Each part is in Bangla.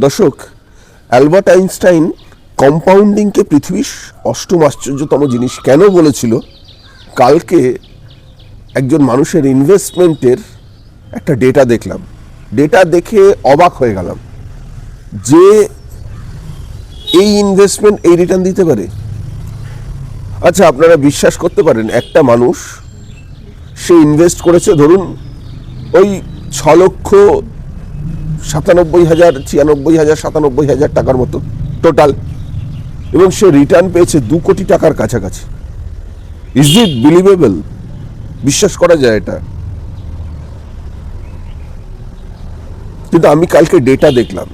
দর্শক, অ্যালবার্ট আইনস্টাইন কম্পাউন্ডিংকে পৃথিবীর অষ্টম আশ্চর্যতম জিনিস কেন বলেছিল? কালকে একজন মানুষের ইনভেস্টমেন্টের একটা ডেটা দেখলাম, ডেটা দেখে অবাক হয়ে গেলাম যে এই ইনভেস্টমেন্ট এই রিটার্ন দিতে পারে। আচ্ছা, আপনারা বিশ্বাস করতে পারেন একটা মানুষ সে ইনভেস্ট করেছে ধরুন ওই 6,97,000 96,000 97,000 টাকার মতো টোটাল, এবং সে রিটার্ন পেয়েছে 2 কোটি টাকার কাছাকাছি। Is it believable? বিশ্বাস করা যায় এটা? কিন্তু আমি কালকে ডেটা দেখলাম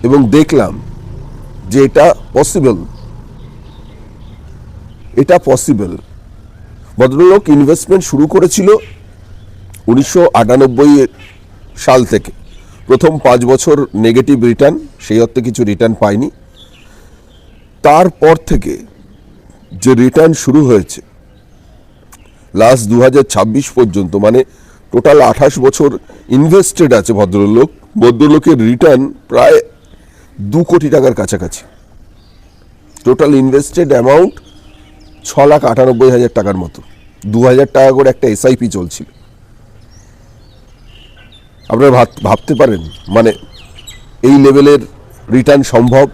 এবং দেখলাম যে এটা পসিবল। এটা পসিবল। ভদ্রলোক ইনভেস্টমেন্ট শুরু করেছিল 1998 সাল থেকে। প্রথম 5 বছর নেগেটিভ রিটার্ন, সেই অর্থে কিছু রিটার্ন পায়নি। তারপর থেকে যে রিটার্ন শুরু হয়েছে লাস্ট 2026 পর্যন্ত, মানে টোটাল 28 বছর ইনভেস্টেড আছে ভদ্রলোকের রিটার্ন প্রায় 2 কোটি টাকার কাছাকাছি। টোটাল ইনভেস্টেড অ্যামাউন্ট 6,98,000 টাকার মতো। 2,000 টাকা করে একটা এসআইপি চলছিল। আপনারা ভাবতে পারেন মানে এই লেভেলের রিটার্ন সম্ভব?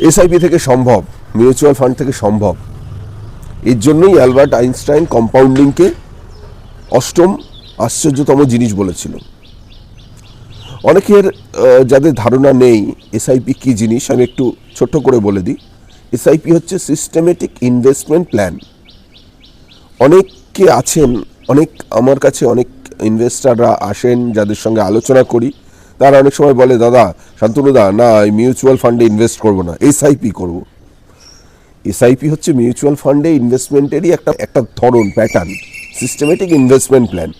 এসআইপি থেকে সম্ভব, মিউচুয়াল ফান্ড থেকে সম্ভব। এর জন্যই অ্যালবার্ট আইনস্টাইন কম্পাউন্ডিংকে অষ্টম আশ্চর্যতম জিনিস বলেছিল। অনেকের যাদের ধারণা নেই এসআইপি কি জিনিস, আমি একটু ছোট্ট করে বলে দিই। এসআইপি হচ্ছে সিস্টেমেটিক ইনভেস্টমেন্ট প্ল্যান। অনেকে আছেন, আমার কাছে অনেক ইনভেস্টাররা আসেন যাদের সঙ্গে আলোচনা করি। তারা অনেক সময় বলে, দাদা, শান্তনুদা, না মিউচুয়াল ফান্ডে ইনভেস্ট করবো না, এসআইপি করবো। এসআইপি হচ্ছে মিউচুয়াল ফান্ডে ইনভেস্টমেন্টেরই একটা ধরন, প্যাটার্ন, সিস্টেমেটিক ইনভেস্টমেন্ট প্ল্যান।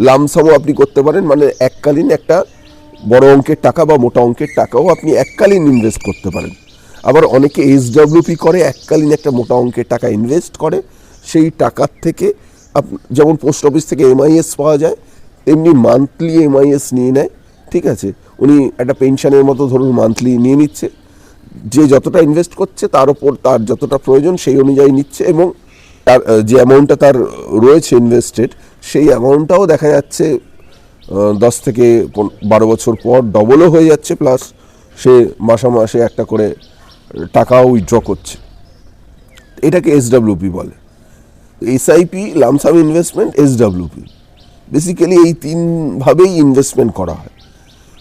লামসামও আপনি করতে পারেন, মানে এককালীন একটা বড় অঙ্কের টাকা বা মোটা অঙ্কের টাকাও আপনি এককালীন ইনভেস্ট করতে পারেন। আবার অনেকে এসডব্লিউপি করে, এককালীন একটা মোটা অঙ্কের টাকা ইনভেস্ট করে। সেই টাকার থেকে যেমন পোস্ট অফিস থেকে এমআইএস পাওয়া যায়, তেমনি মান্থলি এমআইএস নিয়ে নেয়। ঠিক আছে, উনি একটা পেনশনের মতো ধরুন মান্থলি নিয়ে নিচ্ছে। যে যতটা ইনভেস্ট করছে তার উপর তার যতটা প্রয়োজন সেই অনুযায়ী নিচ্ছে, এবং তার যে অ্যামাউন্টটা তার রয়েছে ইনভেস্টেড, সেই অ্যামাউন্টটাও দেখা যাচ্ছে 10 থেকে 12 বছর পর ডবলও হয়ে যাচ্ছে, প্লাস সে মাসে একটা করে টাকাও উইথড্র করছে। এটাকে এসডব্লিউপি বলে। এসআইপি, লামসাম ইনভেস্টমেন্ট, এসডব্লিউপি, বেসিক্যালি এই 3 ভাবেই ইনভেস্টমেন্ট করা হয়।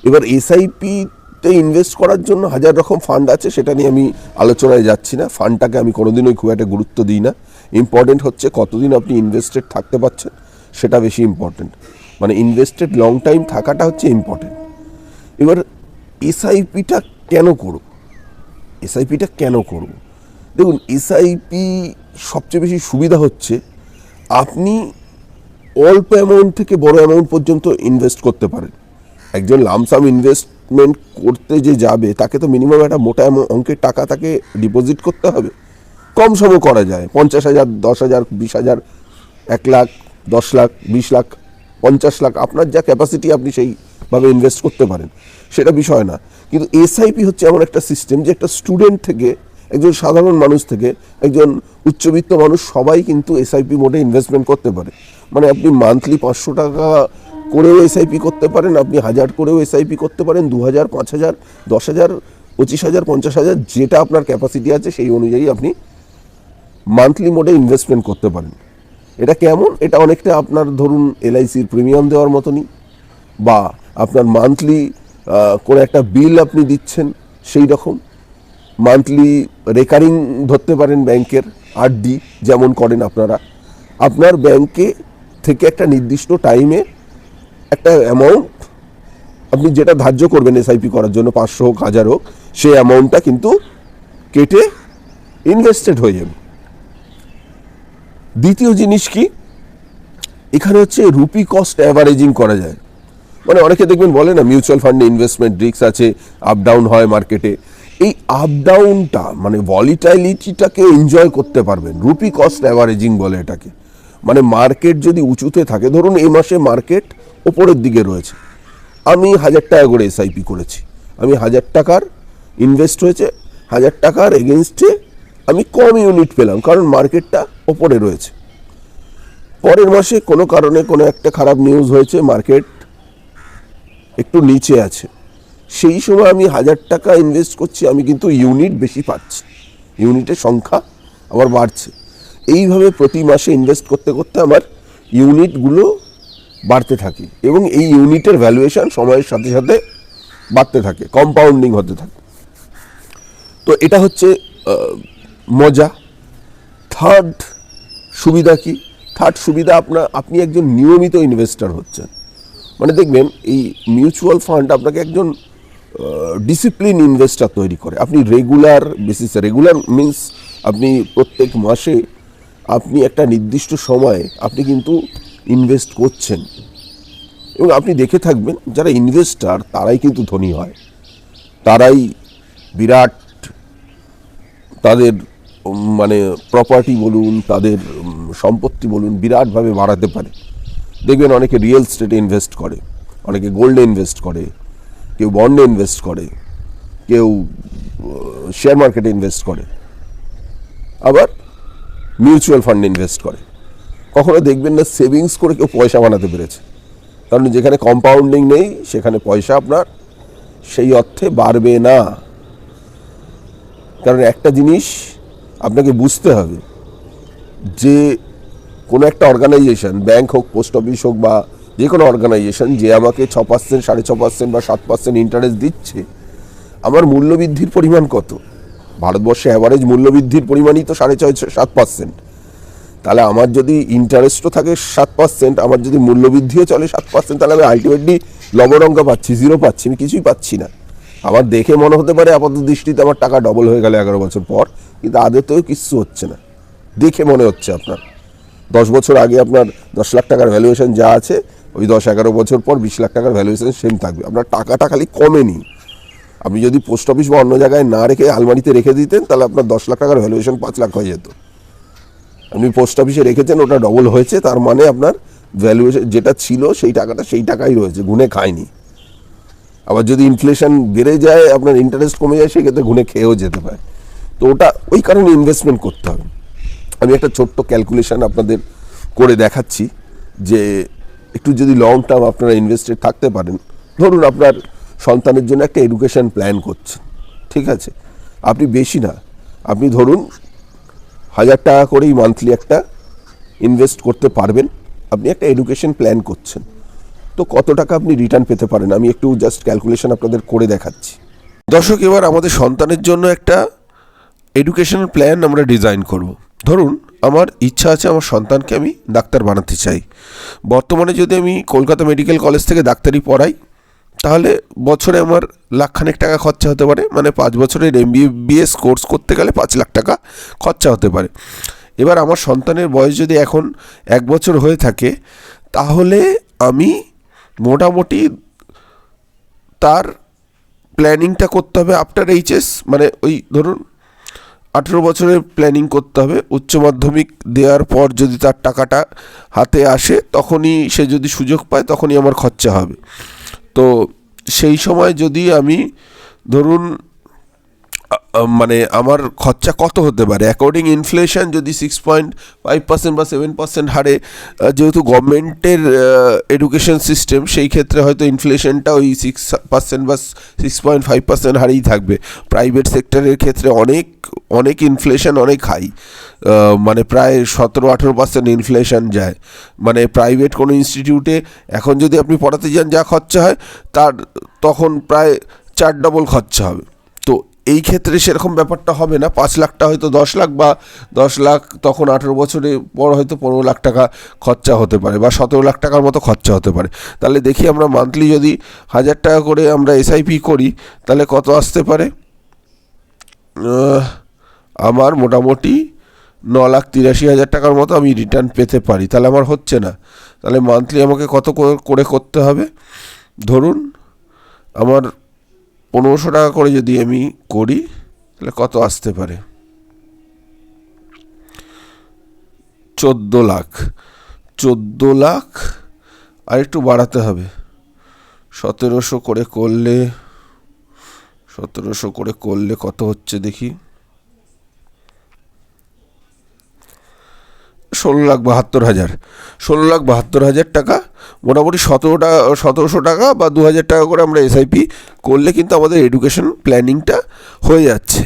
এবার এসআইপিতে ইনভেস্ট করার জন্য 1000 রকম ফান্ড আছে, সেটা নিয়ে আমি আলোচনায় যাচ্ছি না। ফান্ডটাকে আমি কোনোদিনই খুব একটা গুরুত্ব দিই না। ইম্পর্টেন্ট হচ্ছে কতদিন আপনি ইনভেস্টেড থাকতে পারছেন, সেটা বেশি ইম্পর্টেন্ট। মানে ইনভেস্টেড লং টাইম থাকাটা হচ্ছে ইম্পর্টেন্ট। এবার এসআইপিটা কেন করব? দেখুন, এসআইপি সবচেয়ে বেশি সুবিধা হচ্ছে আপনি অল্প অ্যামাউন্ট থেকে বড় অ্যামাউন্ট পর্যন্ত ইনভেস্ট করতে পারেন। একজন লামসাম ইনভেস্টমেন্ট করতে যে যাবে, তাকে তো মিনিমাম একটা মোটা অঙ্কের টাকা তাকে ডিপোজিট করতে হবে। কম সময় করা যায়, 50,000, 10,000, 20,000, 1 লাখ, 10 লাখ, 20 লাখ, 50 লাখ, আপনার যা ক্যাপাসিটি আপনি সেইভাবে ইনভেস্ট করতে পারেন, সেটা বিষয় না। কিন্তু এসআইপি হচ্ছে এমন একটা সিস্টেম যে একটা স্টুডেন্ট থেকে, একজন সাধারণ মানুষ থেকে একজন উচ্চবিত্ত মানুষ, সবাই কিন্তু এসআইপি মোডে ইনভেস্টমেন্ট করতে পারে। মানে আপনি মান্থলি 500 টাকা করেও এসআইপি করতে পারেন, আপনি 1000 করেও এসআইপি করতে পারেন, 2000, 5000, 10,000, 25,000, 50,000, যেটা আপনার ক্যাপাসিটি আছে সেই অনুযায়ী আপনি মান্থলি মোডে ইনভেস্টমেন্ট করতে পারেন। এটা কেমন? এটা অনেকটা আপনার ধরুন এলআইসির প্রিমিয়াম দেওয়ার মতনই, বা আপনার মান্থলি করে একটা বিল আপনি দিচ্ছেন, সেই রকম। মান্থলি রেকারিং ধরতে পারেন ব্যাংকের, আরডি যেমন করেন আপনারা। আপনার ব্যাংকে থেকে একটা নির্দিষ্ট টাইমে একটা অ্যামাউন্ট আপনি যেটা ধার্য করবেন এসআইপি করার জন্য, 500 হোক, 1000 হোক, সেই অ্যামাউন্টটা কিন্তু কেটে ইনভেস্টেড হয়ে যাবে। দ্বিতীয় জিনিস কি, এখানে হচ্ছে রুপি কস্ট অ্যাভারেজিং করা যায়। মানে অনেকে দেখবেন বলে না, মিউচুয়াল ফান্ডে ইনভেস্টমেন্ট রিস্ক আছে, আপ ডাউন হয় মার্কেটে। এই আপ ডাউনটা মানে ভলিটাইলিটিটাকে এনজয় করতে পারবেন, রুপি কস্ট অ্যাভারেজিং বলে এটাকে। মানে মার্কেট যদি উঁচুতে থাকে, ধরুন এই মাসে মার্কেট ওপরের দিকে রয়েছে, আমি 1000 টাকা করে এসআইপি করেছি, আমি 1000 টাকার ইনভেস্ট হয়েছে, 1000 টাকার এগেনস্টে আমি কম ইউনিট পেলাম, কারণ মার্কেটটা ওপরে রয়েছে। পরের মাসে কোনো কারণে কোনো একটা খারাপ নিউজ হয়েছে, মার্কেট একটু নিচে আছে, সেই সময় আমি 1000 টাকা ইনভেস্ট করছি, আমি কিন্তু ইউনিট বেশি পাচ্ছি, ইউনিটের সংখ্যা আমার বাড়ছে। এইভাবে প্রতি মাসে ইনভেস্ট করতে করতে আমার ইউনিটগুলো বাড়তে থাকে এবং এই ইউনিটের ভ্যালুয়েশন সময়ের সাথে সাথে বাড়তে থাকে, কম্পাউন্ডিং হতে থাকে। তো এটা হচ্ছে মজা। থার্ড সুবিধা কি? থার্ড সুবিধা আপনি একজন নিয়মিত ইনভেস্টর হচ্ছেন। মানে দেখবেন এই মিউচুয়াল ফান্ড আপনাকে একজন ডিসিপ্লিন ইনভেস্টর তৈরি করে। আপনি রেগুলার বেসিসে, রেগুলার মিন্স আপনি প্রত্যেক মাসে আপনি একটা নির্দিষ্ট সময়ে আপনি কিন্তু ইনভেস্ট করছেন, এবং আপনি দেখে থাকবেন যারা ইনভেস্টার তারাই কিন্তু ধনী হয়, তারাই বিরাট তাদের মানে প্রপার্টি বলুন, তাদের সম্পত্তি বলুন বিরাটভাবে বাড়াতে পারে। দেখবেন অনেকে রিয়েল স্টেটে ইনভেস্ট করে, অনেকে গোল্ডে ইনভেস্ট করে, কেউ বন্ডে ইনভেস্ট করে, কেউ শেয়ার মার্কেটে ইনভেস্ট করে, আবার মিউচুয়াল ফান্ডে ইনভেস্ট করে। কখনো দেখবেন না সেভিংস করে কেউ পয়সা বানাতে পেরেছে, কারণ যেখানে কম্পাউন্ডিং নেই সেখানে পয়সা আপনার সেই অর্থে বাড়বে না। কারণ একটা জিনিস আপনাকে বুঝতে হবে যে কোনো একটা অর্গানাইজেশন, ব্যাংক হোক, পোস্ট অফিস হোক বা যে কোনো অর্গানাইজেশন, যে আমাকে 6%, 6.5% বা 7% ইন্টারেস্ট দিচ্ছে, আমার মূল্যবৃদ্ধির পরিমাণ কত? ভারতবর্ষে অ্যাভারেজ মূল্যবৃদ্ধির পরিমাণই তো 6.5-7%। তাহলে আমার যদি ইন্টারেস্টও থাকে 7%, আমার যদি মূল্যবৃদ্ধিও চলে 7%, তাহলে আমি আলটিমেটলি লবণঙ্ক পাচ্ছি, 0 পাচ্ছি, আমি কিছুই পাচ্ছি না। আমার দেখে মনে হতে পারে আপাত দৃষ্টিতে আমার টাকা ডবল হয়ে গেল 11 বছর পর, কিন্তু আদতেও কিচ্ছু হচ্ছে না। দেখে মনে হচ্ছে আপনার 10 বছর আগে আপনার 10 লাখ টাকার ভ্যালুয়েশন যা আছে, ওই 10-11 বছর পর 20 লাখ টাকার ভ্যালুয়েশন সেম থাকবে, আপনার টাকাটা খালি কমেনি। আপনি যদি পোস্ট অফিস বা অন্য জায়গায় না রেখে আলমারিতে রেখে দিতেন, তাহলে আপনার 10 লাখ টাকার ভ্যালুয়েশন 5 লাখ হয়ে যেত। আপনি পোস্ট অফিসে রেখেছেন, ওটা ডবল হয়েছে, তার মানে আপনার ভ্যালুয়েশন যেটা ছিল সেই টাকাটা সেই টাকাই রয়েছে, গুনে খায়নি। আবার যদি ইনফ্লেশন বেড়ে যায়, আপনার ইন্টারেস্ট কমে যায়, সেক্ষেত্রে গুনে খেয়েও যেতে পারে। তো ওটা ওই কারণে ইনভেস্টমেন্ট করতে হবে। আমি একটা ছোট্ট ক্যালকুলেশন আপনাদের করে দেখাচ্ছি যে একটু যদি লং টার্ম আপনারা ইনভেস্টেড থাকতে পারেন। ধরুন আপনার সন্তানের জন্য একটা এডুকেশন প্ল্যান করছেন, ঠিক আছে? আপনি বেশি না, আপনি ধরুন 1000 টাকা করেই মান্থলি একটা ইনভেস্ট করতে পারবেন। আপনি একটা এডুকেশন প্ল্যান করছেন, তো কত টাকা আপনি রিটার্ন পেতে পারেন আমি একটু জাস্ট ক্যালকুলেশন আপনাদের করে দেখাচ্ছি। দর্শক, এবার আমাদের সন্তানের জন্য একটা এডুকেশনাল প্ল্যান আমরা ডিজাইন করব। ধরুন আমার ইচ্ছা আছে আমার সন্তানকে আমি ডাক্তার বানাতে চাই। বর্তমানে যদি আমি কলকাতা মেডিকেল কলেজ থেকে ডাক্তারি পড়াই, তাহলে বছরে আমার লাখখানেক টাকা খরচা হতে পারে, মানে 5 বছরের MBBS কোর্স করতে গেলে 5 লাখ টাকা খরচা হতে পারে। এবার আমার সন্তানের বয়স যদি এখন 1 বছর হয়ে থাকে, তাহলে আমি মোটামুটি তার প্ল্যানিংটা করতে হবে আফটার এইচএস, মানে ওই ধরুন 18 বছরের প্ল্যানিং করতে হবে। উচ্চ মাধ্যমিক দেওয়ার পর যদি তার টাকাটা হাতে আসে, তখনই সে যদি সুযোগ পায়, তখনই আমার খরচা হবে। তো সেই সময় যদি আমি ধরুন মানে আমার খরচা কত হতে পারে অ্যাকর্ডিং ইনফ্লেশন, যদি 6.5% বা 7% হারে, যেহেতু গভর্নমেন্টের এডুকেশন সিস্টেম, সেই ক্ষেত্রে হয়তো ইনফ্লেশনটা ওই 6% বা 6.5% হারেই থাকবে। প্রাইভেট সেক্টরের ক্ষেত্রে অনেক অনেক ইনফ্লেশন অনেক হাই, মানে প্রায় 17-18% ইনফ্লেশন যায়। মানে প্রাইভেট কোনো ইনস্টিটিউটে এখন যদি আপনি পড়াতে যান যা খরচা হয়, তার তখন প্রায় 4 ডবল খরচা হবে। তো এই ক্ষেত্রে সেরকম ব্যাপারটা হবে না, 5 লাখটা হয়তো 10 লাখ, বা 10 লাখ তখন 18 বছরে পর হয়তো 15 লাখ টাকা খরচা হতে পারে, বা 17 লাখ টাকার মতো খরচা হতে পারে। তাহলে দেখি আমরা মান্থলি যদি 1000 টাকা করে আমরা এসআইপি করি, তাহলে কত আসতে পারে? আমার মোটামুটি 9,83,000 টাকার মতো আমি রিটার্ন পেতে পারি। তাহলে আমার হচ্ছে না, তাহলে মান্থলি আমাকে কত করে করতে হবে? ধরুন আমার 1500 টাকা করে যদি আমি করি, তাহলে কত আসতে পারে? 14 লাখ। 14 লাখ আর একটু বাড়াতে হবে, 1700 করে করলে 1700 করে করলে কত হচ্ছে দেখি, 16,72,000। 16,72,000 টাকা, মোটামুটি 1700 টাকা বা 2,000 টাকা করে আমরা এসআইপি করলে কিন্তু আমাদের এডুকেশন প্ল্যানিংটা হয়ে যাচ্ছে।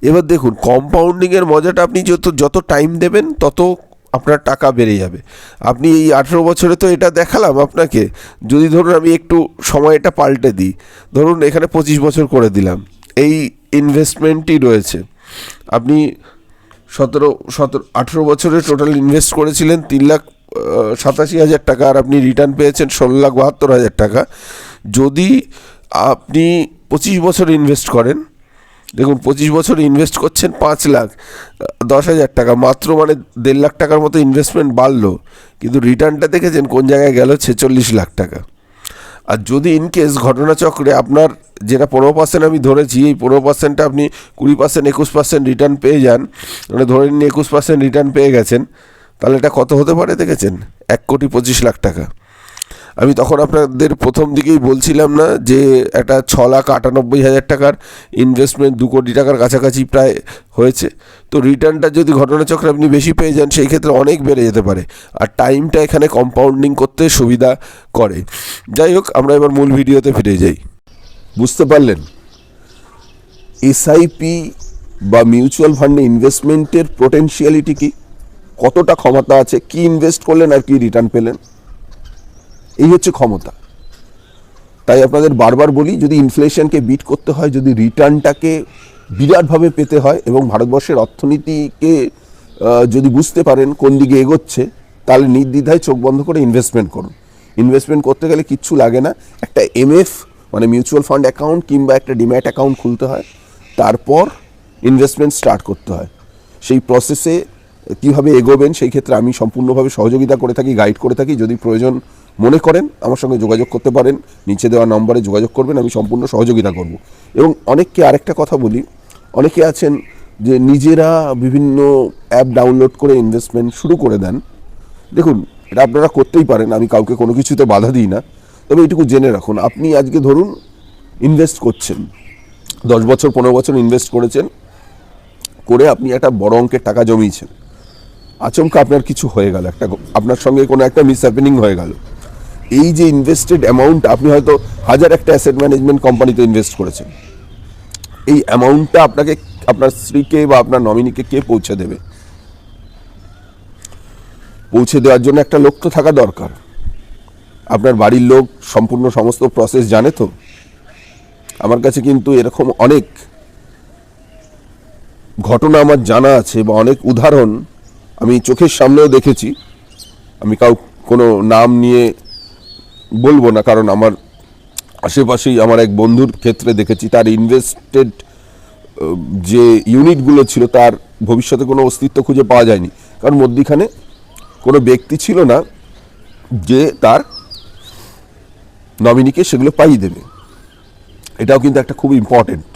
এবার দেখুন, কম্পাউন্ডিংয়ের মজাটা, আপনি যত টাইম দেবেন তত আপনার টাকা বেড়ে যাবে। আপনি এই 18 বছরে তো এটা দেখালাম আপনাকে, যদি ধরুন আমি একটু সময়টা পাল্টে দিই, ধরুন এখানে 25 বছর করে দিলাম, এই ইনভেস্টমেন্টই রয়েছে। আপনি 18 বছরে টোটাল ইনভেস্ট করেছিলেন 3,87,000 টাকা, আর আপনি রিটার্ন পেয়েছেন 16,72,000 টাকা। যদি আপনি 25 বছর ইনভেস্ট করেন, দেখুন 25 বছর ইনভেস্ট করছেন 5,10,000 টাকা, মাত্র মানে 1.5 লাখ টাকার মতো ইনভেস্টমেন্ট বাড়লো, কিন্তু রিটার্নটা দেখেছেন কোন জায়গায় গেল, 46 লাখ টাকা। আর যদি ইনকেস ঘটনাচক্রে আপনার যেটা 15% আমি ধরেছি, এই 15%টা আপনি 20%, 21% রিটার্ন পেয়ে যান, মানে ধরে নিন 21% রিটার্ন পেয়ে গেছেন, তাহলে এটা কত হতে পারে দেখেছেন, 1,25,00,000 টাকা। আমি তখন আপনাদের প্রথম দিকেই বলছিলাম না যে একটা 6,98,000 টাকার ইনভেস্টমেন্ট 2 কোটি টাকার কাছাকাছি প্রায় হয়েছে। তো রিটার্নটা যদি ঘটনাচক্রে আপনি বেশি পেয়ে যান, সেই ক্ষেত্রে অনেক বেড়ে যেতে পারে, আর টাইমটা এখানে কম্পাউন্ডিং করতে সুবিধা করে। যাই হোক, আমরা এবার মূল ভিডিওতে ফিরে যাই। বুঝতে পারলেন এসআইপি বা মিউচুয়াল ফান্ডে ইনভেস্টমেন্টের পোটেনশিয়ালিটি কি, কতটা ক্ষমতা আছে, কি ইনভেস্ট করলেন আর কি রিটার্ন পেলেন, এই হচ্ছে ক্ষমতা। তাই আপনাদের বারবার বলি, যদি ইনফ্লেশনকে বিট করতে হয়, যদি রিটার্নটাকে বিরাটভাবে পেতে হয়, এবং ভারতবর্ষের অর্থনীতিকে যদি বুঝতে পারেন কোন দিকে এগোচ্ছে, তাহলে নির্দ্বিধায় চোখ বন্ধ করে ইনভেস্টমেন্ট করুন। ইনভেস্টমেন্ট করতে গেলে কিচ্ছু লাগে না, একটা এমএফ মানে মিউচুয়াল ফান্ড অ্যাকাউন্ট কিংবা একটা ডিম্যাট অ্যাকাউন্ট খুলতে হয়, তারপর ইনভেস্টমেন্ট স্টার্ট করতে হয়। সেই প্রসেসে কীভাবে এগোবেন, সেই ক্ষেত্রে আমি সম্পূর্ণভাবে সহযোগিতা করে থাকি, গাইড করে থাকি। যদি প্রয়োজন মনে করেন আমার সঙ্গে যোগাযোগ করতে পারেন, নিচে দেওয়া নম্বরে যোগাযোগ করবেন, আমি সম্পূর্ণ সহযোগিতা করব। এবং অনেককে আরেকটা কথা বলি, অনেকে আছেন যে নিজেরা বিভিন্ন অ্যাপ ডাউনলোড করে ইনভেস্টমেন্ট শুরু করে দেন। দেখুন, এটা আপনারা করতেই পারেন, আমি কাউকে কোনো কিছুতে বাধা দিই না, তবে এটুকু জেনে রাখুন, আপনি আজকে ধরুন ইনভেস্ট করছেন, 10 বছর 15 বছর ইনভেস্ট করেছেন, করে আপনি একটা বড় অঙ্কের টাকা জমিয়েছেন, আচমকা আপনার কিছু হয়ে গেল, আপনার সঙ্গে কোনো একটা মিসহ্যাপেনিং হয়ে গেল, এই যে ইনভেস্টেড অ্যামাউন্ট, আপনি হয়তো 1000 একটা অ্যাসেট ম্যানেজমেন্ট কোম্পানিতে ইনভেস্ট করেছেন, এই অ্যামাউন্টটা আপনাকে আপনার স্ত্রীকে বা আপনার নমিনিকে কে পৌঁছে দেবে? পৌঁছে দেওয়ার জন্য একটা লোক তো থাকা দরকার। আপনার বাড়ির লোক সম্পূর্ণ সমস্ত প্রসেস জানে তো? আমার কাছে কিন্তু এরকম অনেক ঘটনা আমার জানা আছে, বা অনেক উদাহরণ আমি চোখের সামনেও দেখেছি। আমি কোনো নাম নিয়ে বলবো না, কারণ আমার আশেপাশেই আমার এক বন্ধুর ক্ষেত্রে দেখেছি, তার ইনভেস্টেড যে ইউনিটগুলো ছিল তার ভবিষ্যতে কোনো অস্তিত্ব খুঁজে পাওয়া যায়নি, কারণ মধ্যিখানে কোনো ব্যক্তি ছিল না যে তার নমিনিকে সেগুলো পাইয়ে দেবে। এটাও কিন্তু একটা খুব ইম্পর্টেন্ট।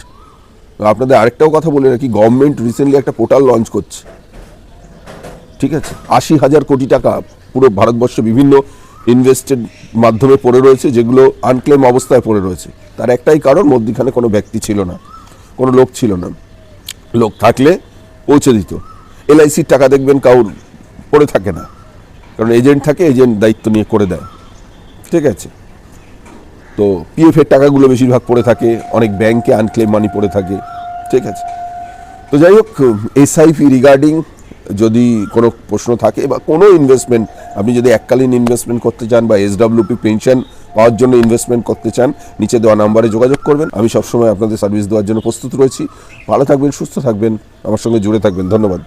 আপনাদের আরেকটাও কথা বলে রাখি, গভর্নমেন্ট রিসেন্টলি একটা পোর্টাল লঞ্চ করছে, ঠিক আছে? 80,000 কোটি টাকা পুরো ভারতবর্ষে বিভিন্ন ইনভেস্টেড মাধ্যমে পড়ে রয়েছে, যেগুলো আনক্লেম অবস্থায় পড়ে রয়েছে। তার একটাই কারণ, মধ্যখানে কোনো ব্যক্তি ছিল না, কোনো লোক ছিল না। লোক থাকলে পৌঁছে দিত। এলআইসির টাকা দেখবেন কাউর পড়ে থাকে না, কারণ এজেন্ট থাকে, এজেন্ট দায়িত্ব নিয়ে করে দেয়, ঠিক আছে? তো পিএফের টাকাগুলো বেশিরভাগ পড়ে থাকে, অনেক ব্যাংকে আনক্লেম মানি পড়ে থাকে, ঠিক আছে? তো যাই হোক, এসআইপি রিগার্ডিং যদি কোনো প্রশ্ন থাকে, বা কোনো ইনভেস্টমেন্ট আপনি যদি এককালীন ইনভেস্টমেন্ট করতে চান, বা এসডব্লিউপি পেনশন পাওয়ার জন্য ইনভেস্টমেন্ট করতে চান, নিচে দেওয়া নাম্বারে যোগাযোগ করবেন। আমি সবসময় আপনাদের সার্ভিস দেওয়ার জন্য প্রস্তুত রয়েছি। ভালো থাকবেন, সুস্থ থাকবেন, আমার সঙ্গে জুড়ে থাকবেন। ধন্যবাদ।